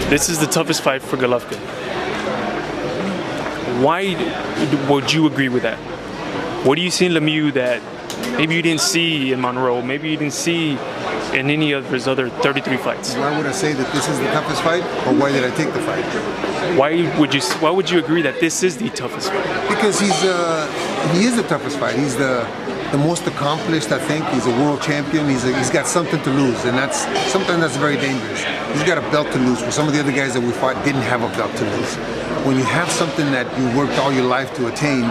This is the toughest fight for Golovkin. Why would you agree with that? What do you see in Lemieux that maybe you didn't see in Monroe, maybe you didn't see in any of his other 33 fights? Why would I say that this is the toughest fight, or why did I take the fight? Why would you agree that this is the toughest fight? Because he is the toughest fight. He's the most accomplished, I think. He's a world champion. He's got something to lose, and sometimes that's very dangerous. He's got a belt to lose, where some of the other guys that we fought didn't have a belt to lose. When you have something that you worked all your life to attain,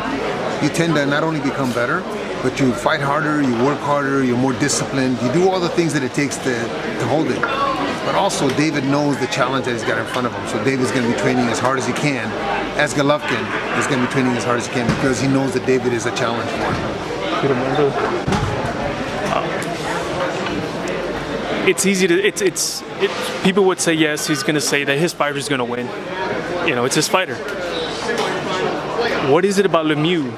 you tend to not only become better, but you fight harder, you work harder, you're more disciplined, you do all the things that it takes to hold it. But also, David knows the challenge that he's got in front of him, so David's going to be training as hard as he can, as Golovkin is going to be training as hard as he can, because he knows that David is a challenge for him. It's easy to, people would say yes, he's going to say that his fighter's going to win. You know, it's his fighter. What is it about Lemieux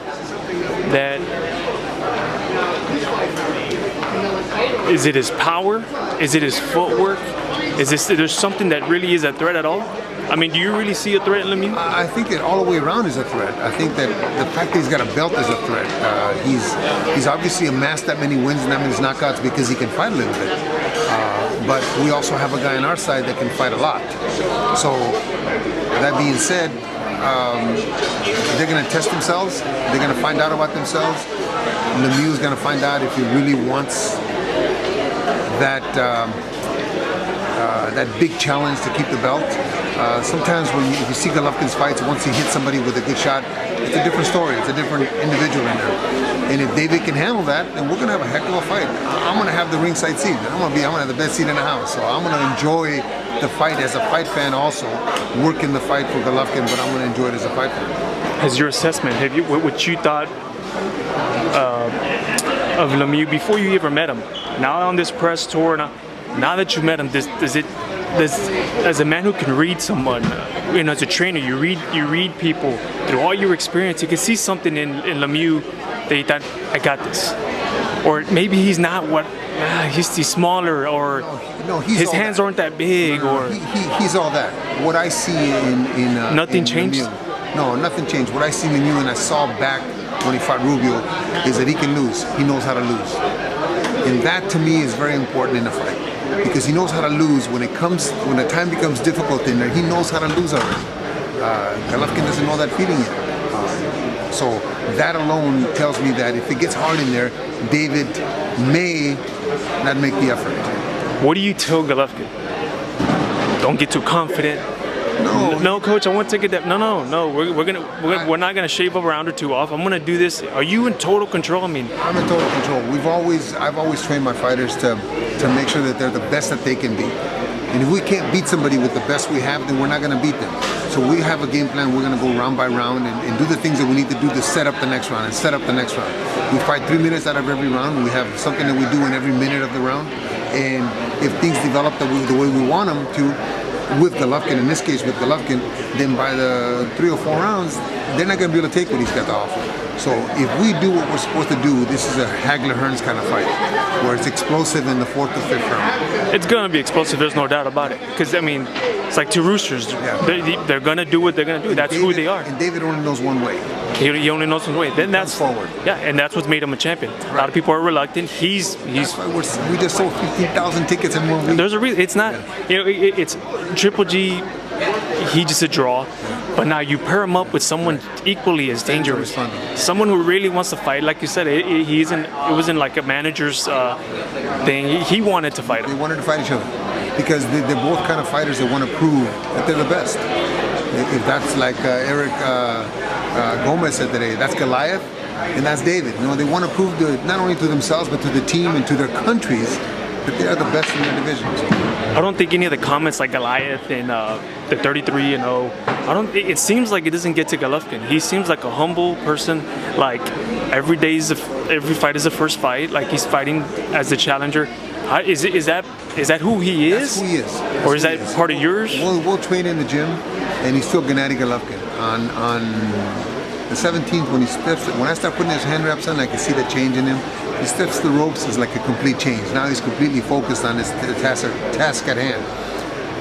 that, is it his power? Is it his footwork? Is there's something that really is a threat at all? I mean, do you really see a threat in Lemieux? I think it all the way around is a threat. I think that the fact that he's got a belt is a threat. He's obviously amassed that many wins and that many knockouts because he can fight a little bit. But we also have a guy on our side that can fight a lot. So that being said, they're going to test themselves. They're going to find out about themselves. Lemieux is going to find out if he really wants that big challenge to keep the belt. Sometimes if you see Golovkin's fights, once he hits somebody with a good shot, it's a different story. It's a different individual in there. And if David can handle that, then we're going to have a heck of a fight. I'm going to have the ringside seat. I'm going to have the best seat in the house. So I'm going to enjoy the fight as a fight fan also, working the fight for Golovkin, but I'm going to enjoy it as a fight fan. Has your assessment, what you thought of Lemieux before you ever met him, now on this press tour, now that you met him, as a man who can read someone, as a trainer, you read people through all your experience, you can see something in Lemieux that you thought, I got this. Or maybe he's not he's smaller, or his hands aren't that big, or he's all that. What I see in nothing changed. Lemieux, no, nothing changed. What I see in Lemieux and I saw back when he fought Rubio is that he can lose. He knows how to lose, and that to me is very important in a fight, because he knows how to lose when the time becomes difficult in there. He knows how to lose already. Golovkin doesn't know that feeling yet. So that alone tells me that if it gets hard in there, David may not make the effort. What do you tell Golovkin? Don't get too confident. No, coach, I want to get that. No. We're not gonna shave a round or two off. I'm gonna do this. Are you in total control? I'm in total control. I've always trained my fighters to make sure that they're the best that they can be. And if we can't beat somebody with the best we have, then we're not gonna beat them. So we have a game plan. We're gonna go round by round and do the things that we need to do to set up the next round and set up the next round. We fight 3 minutes out of every round. We have something that we do in every minute of the round. And if things develop the way we want them to, with Golovkin, in this case with Golovkin, then by the 3 or 4 rounds, they're not going to be able to take what he's got to offer. So if we do what we're supposed to do, this is a Hagler-Hearns kind of fight, where it's explosive in the 4th or 5th round. It's going to be explosive, there's no doubt about it. Because, I mean, it's like two roosters. Yeah. They're going to do what they're going to do. That's who they are. And David only knows one way. He only knows one way. Then that's forward. Yeah, and that's what's made him a champion. Right. A lot of people are reluctant. That's why we just sold 15,000 tickets in 1 week. There's a reason. It's not. It's Triple G. He's just a draw. But now you pair him up with someone equally as dangerous. Someone who really wants to fight. Like you said, it wasn't like a manager's thing. He wanted to fight him. They wanted to fight each other because they're both kind of fighters that want to prove that they're the best. If that's like Eric Gomez said today, that's Goliath and that's David. They want to prove not only to themselves but to the team and to their countries that they are the best in their divisions. I don't think any of the comments like Goliath and the 33-0. It seems like it doesn't get to Golovkin. He seems like a humble person. Like every fight is a first fight. Like he's fighting as the challenger. Is that who he is? That's who he is. Or is that part of yours? We'll train in the gym, and he's still Gennedy Golovkin. On the 17th, when I start putting his hand wraps on, I can see the change in him. He steps the ropes is like a complete change. Now he's completely focused on his task at hand.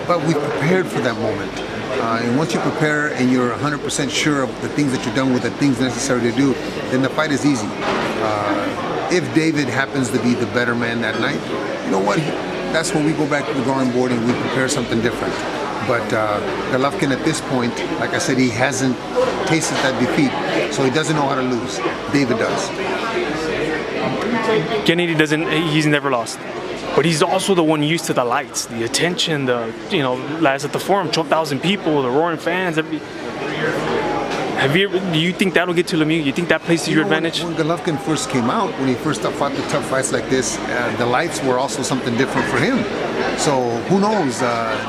but we prepared for that moment. And once you prepare and you're 100% sure of the things that you've done with the things necessary to do, then the fight is easy. If David happens to be the better man that night, you know what? That's when we go back to the drawing board and we prepare something different. But Golovkin at this point, like I said, he hasn't tasted that defeat, so he doesn't know how to lose. David does. Gennedy doesn't. He's never lost. But he's also the one used to the lights, the attention, last at the forum, 12,000 people, the roaring fans. Do you think that'll get to Lemieux? You think that plays to your advantage? When Golovkin first came out, when he first fought the tough fights like this, the lights were also something different for him. So who knows?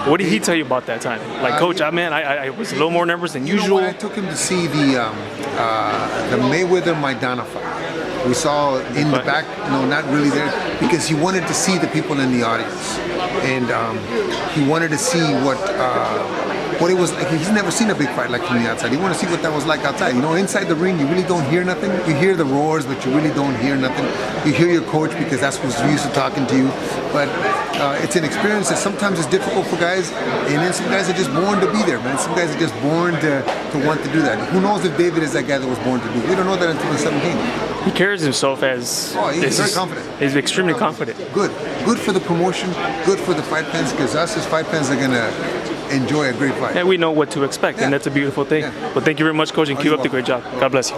What did he tell you about that time? Like, Coach, I was a little more nervous than usual. I took him to see the Mayweather-Maidana fight. We saw in the back, no, not really there, because he wanted to see the people in the audience, and he wanted to see what it was like. He's never seen a big fight like from the outside. He wanted to see what that was like outside. Inside the ring, you really don't hear nothing. You hear the roars, but you really don't hear nothing. You hear your coach because that's who's used to talking to you. But it's an experience that sometimes is difficult for guys, and then some guys are just born to be there, man. Some guys are just born to want to do that. Who knows if David is that guy that was born to do it? We don't know that until he's 17. He carries himself as... Oh, he's very confident. He's extremely confident. Good for the promotion, good for the fight fans, because us as fight fans are going to enjoy a great fight. And we know what to expect, and that's a beautiful thing. Yeah. Well, thank you very much, Coach, and keep up the great job. God bless you.